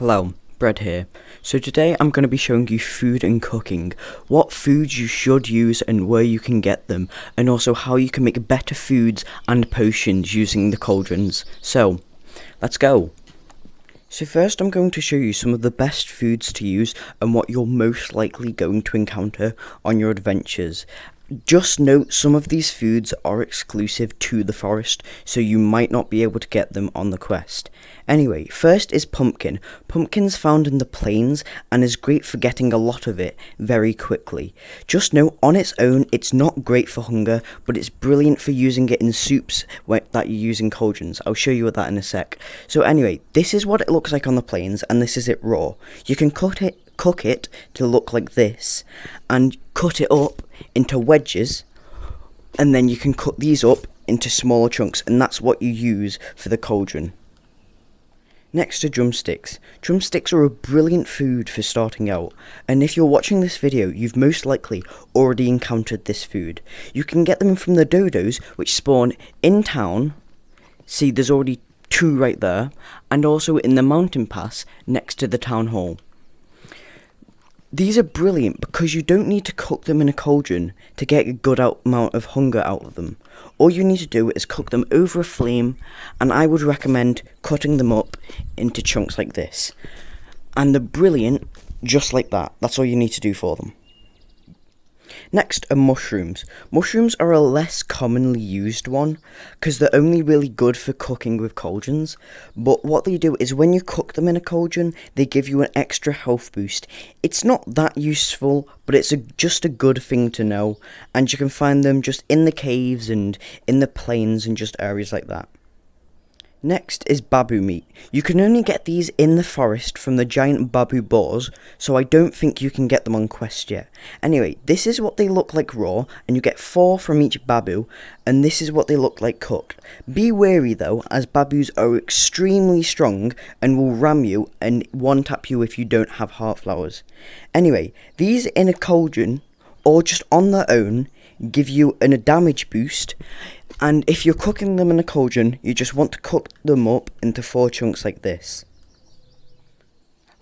Hello, Bread here. So today I'm going to be showing you food and cooking, what foods you should use and where you can get them, and also how you can make better foods and potions using the cauldrons. So, let's go. So first I'm going to show you some of the best foods to use and what you're most likely going to encounter on your adventures. Just note some of these foods are exclusive to the forest, so you might not be able to get them on the quest. Anyway, first is pumpkin. Pumpkin's found in the plains and is great for getting a lot of it very quickly. Just note, on its own, it's not great for hunger, but it's brilliant for using it in soups that you use in cauldrons. I'll show you that in a sec. So anyway, this is what it looks like on the plains, and this is it raw. You can cook it to look like this, and cut it up into wedges, and then you can cut these up into smaller chunks, and that's what you use for the cauldron. Next are drumsticks. Drumsticks are a brilliant food for starting out, and if you're watching this video, you've most likely already encountered this food. You can get them from the dodos, which spawn in town. See, there's already 2 right there, and also in the mountain pass next to the town hall. These are brilliant because you don't need to cook them in a cauldron to get a good amount of hunger out of them. All you need to do is cook them over a flame, and I would recommend cutting them up into chunks like this. And they're brilliant just like that. That's all you need to do for them. Next are mushrooms. Mushrooms are a less commonly used one because they're only really good for cooking with cauldrons, but what they do is when you cook them in a cauldron, they give you an extra health boost. It's not that useful, but it's just a good thing to know, and you can find them just in the caves and in the plains and just areas like that. Next is babu meat. You can only get these in the forest from the giant babu boars, so I don't think you can get them on quest yet. Anyway, this is what they look like raw, and you get 4 from each babu, and this is what they look like cooked. Be wary though, as babus are extremely strong and will ram you and one-tap you if you don't have heart flowers. Anyway, these in a cauldron, or just on their own, give you a damage boost. And if you're cooking them in a cauldron, you just want to cook them up into 4 chunks like this.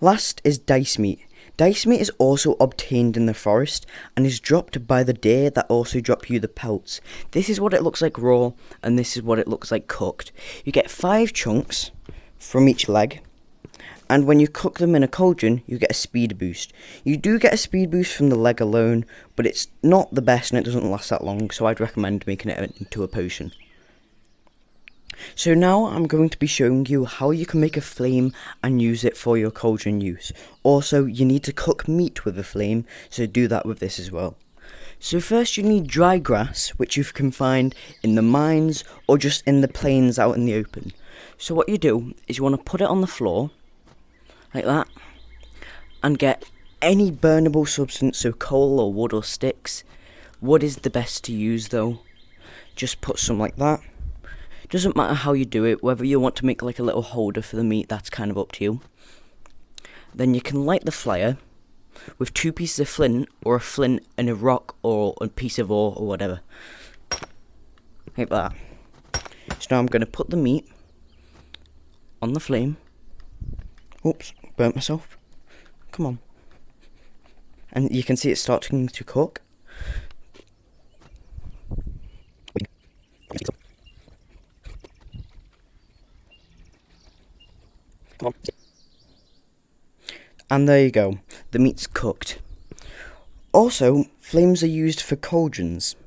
Last is dice meat. Dice meat is also obtained in the forest and is dropped by the deer that also drop you the pelts. This is what it looks like raw, and this is what it looks like cooked. You get 5 chunks from each leg, and when you cook them in a cauldron, you get a speed boost. You do get a speed boost from the leg alone, but it's not the best and it doesn't last that long, so I'd recommend making it into a potion. So now I'm going to be showing you how you can make a flame and use it for your cauldron use. Also, you need to cook meat with a flame, so do that with this as well. So first you need dry grass, which you can find in the mines or just in the plains out in the open. So what you do is you want to put it on the floor, like that, and get any burnable substance, so coal or wood or sticks. Wood is the best to use though. Just put some like that. Doesn't matter how you do it, whether you want to make like a little holder for the meat, that's kind of up to you. Then you can light the fire with 2 pieces of flint, or a flint and a rock, or a piece of ore or whatever, like that. So now I'm going to put the meat on the flame. Oops, burnt myself. Come on. And you can see it starting to cook. Come on. And there you go. The meat's cooked. Also, flames are used for cauldrons,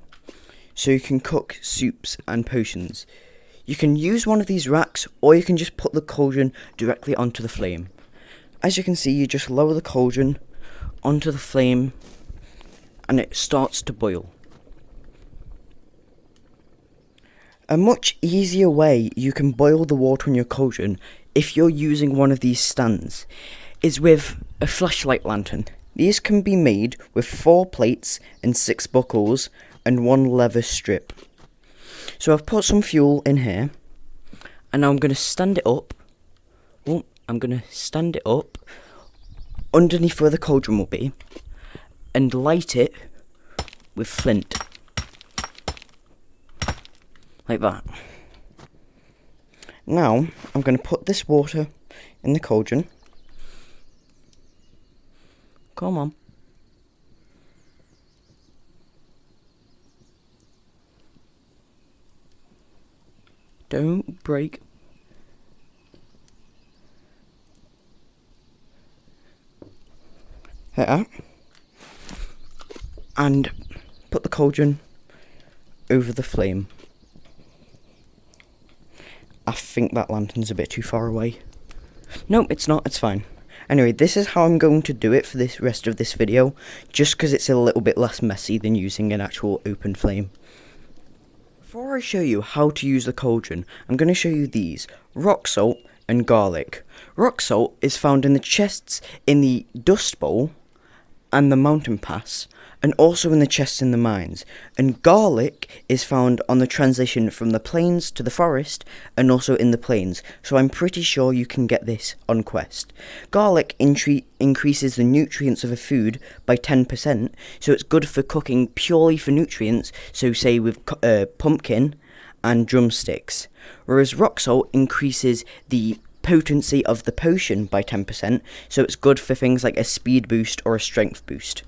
so you can cook soups and potions. You can use one of these racks, or you can just put the cauldron directly onto the flame. As you can see, you just lower the cauldron onto the flame and it starts to boil. A much easier way you can boil the water in your cauldron, if you're using one of these stands, is with a flashlight lantern. These can be made with 4 plates and 6 buckles and 1 leather strip. So I've put some fuel in here, and now I'm going to stand it up. Oh, I'm going to stand it up underneath where the cauldron will be, and light it with flint. Like that. Now, I'm going to put this water in the cauldron, Come on. Don't break. Like that. And put the cauldron over the flame. I think that lantern's a bit too far away. No, it's not, it's fine. Anyway, this is how I'm going to do it for this rest of this video, just because it's a little bit less messy than using an actual open flame. Before I show you how to use the cauldron, I'm going to show you these: rock salt and garlic. Rock salt is found in the chests in the Dust Bowl and the Mountain Pass, and also in the chests in the mines. And garlic is found on the transition from the plains to the forest, and also in the plains, so I'm pretty sure you can get this on Quest. Garlic increases the nutrients of a food by 10%, so it's good for cooking purely for nutrients, so say with pumpkin and drumsticks. Whereas rock salt increases the potency of the potion by 10%, so it's good for things like a speed boost or a strength boost.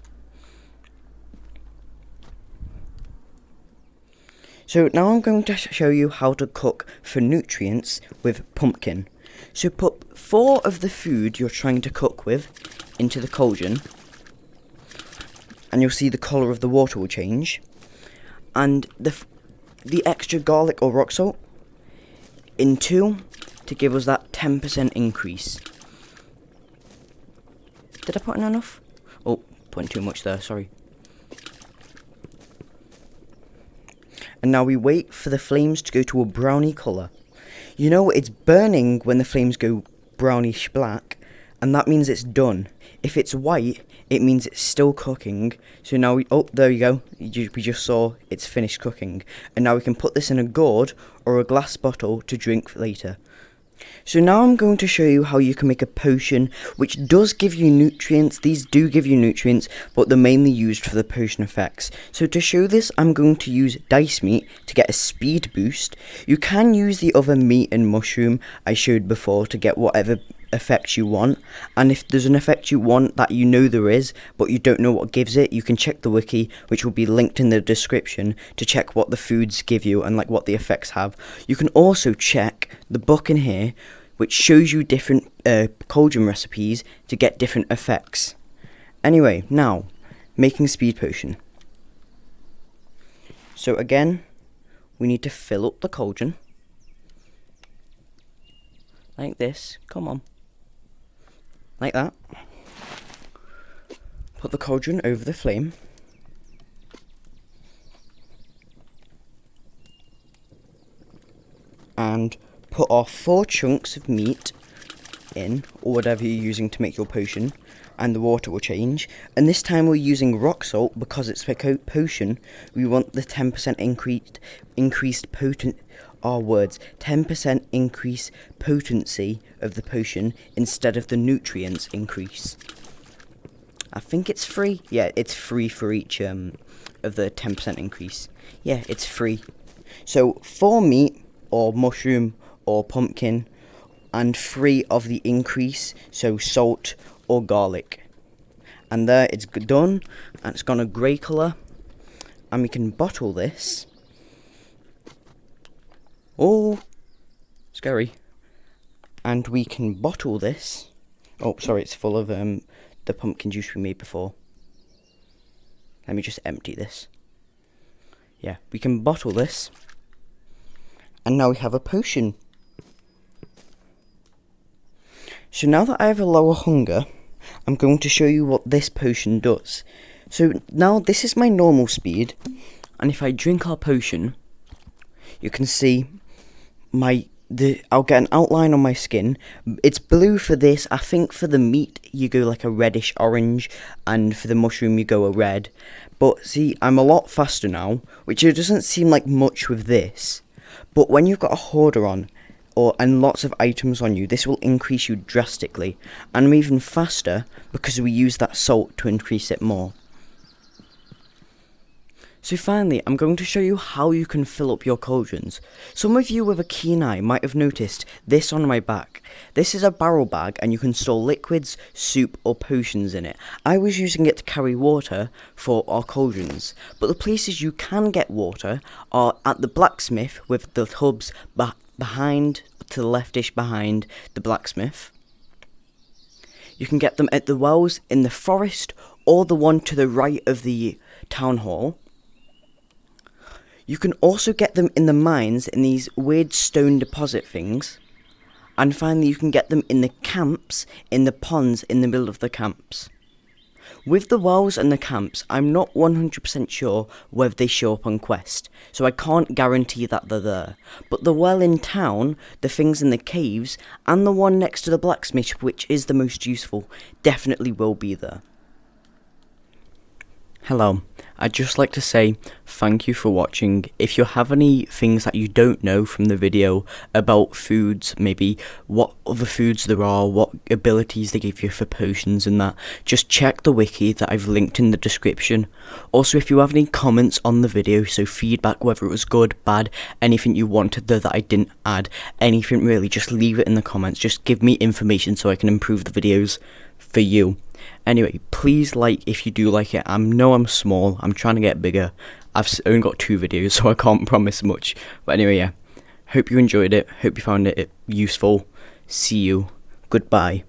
So now I'm going to show you how to cook for nutrients with pumpkin. So put 4 of the food you're trying to cook with into the cauldron, and you'll see the colour of the water will change, and the extra garlic or rock salt in 2 to give us that 10% increase. Did I put in enough? Oh, putting too much there, sorry. And now we wait for the flames to go to a browny colour. You know, it's burning when the flames go brownish black, and that means it's done. If it's white, it means it's still cooking. So now oh, there you go. We just saw it's finished cooking. And now we can put this in a gourd or a glass bottle to drink later. So now I'm going to show you how you can make a potion which does give you nutrients. These do give you nutrients, but they're mainly used for the potion effects. So to show this, I'm going to use dice meat to get a speed boost. You can use the other meat and mushroom I showed before to get whatever effect you want, and if there's an effect you want that you know there is but you don't know what gives it, you can check the wiki, which will be linked in the description, to check what the foods give you and like what the effects have. You can also check the book in here, which shows you different cauldron recipes to get different effects. Anyway, now making speed potion. So again, we need to fill up the cauldron like this. Come on. Like that. Put the cauldron over the flame. And put our 4 chunks of meat in, or whatever you're using to make your potion, and the water will change. And this time we're using rock salt because it's a potion. We want the 10% increased potent. Our words, 10% increase potency of the potion instead of the nutrients increase. I think it's free. Yeah, it's free for each of the 10% increase. Yeah, it's free. So 4 meat or mushroom or pumpkin, and 3 of the increase, so salt or garlic. And there it's done, and it's gone a grey colour, and we can bottle this. Oh, scary. And we can bottle this. Oh, sorry, it's full of the pumpkin juice we made before. Let me just empty this. Yeah, we can bottle this. And now we have a potion. So now that I have a lower hunger, I'm going to show you what this potion does. So now this is my normal speed. And if I drink our potion, you can see I'll get an outline on my skin. It's blue for this. I think for the meat you go like a reddish orange, and for the mushroom you go a red. But see, I'm a lot faster now, which it doesn't seem like much with this. But when you've got a hoarder on, and lots of items on you, this will increase you drastically. And I'm even faster because we use that salt to increase it more. So finally, I'm going to show you how you can fill up your cauldrons. Some of you with a keen eye might have noticed this on my back. This is a barrel bag and you can store liquids, soup or potions in it. I was using it to carry water for our cauldrons, but the places you can get water are at the blacksmith with the hubs behind, to the leftish behind the blacksmith. You can get them at the wells in the forest or the one to the right of the town hall. You can also get them in the mines in these weird stone deposit things. And finally you can get them in the camps, in the ponds in the middle of the camps. With the wells and the camps, I'm not 100% sure whether they show up on Quest, so I can't guarantee that they're there. But the well in town, the things in the caves, and the one next to the blacksmith, which is the most useful, definitely will be there. Hello, I'd just like to say thank you for watching. If you have any things that you don't know from the video about foods, maybe what other foods there are, what abilities they give you for potions and that, just check the wiki that I've linked in the description. Also, if you have any comments on the video, so feedback, whether it was good, bad, anything you wanted there that I didn't add, anything really, just leave it in the comments. Just give me information so I can improve the videos for you. Anyway, please like if you do like it. I know I'm small, I'm trying to get bigger. I've only got 2 videos, so I can't promise much. But anyway, yeah, hope you enjoyed it, hope you found it useful. See you, goodbye.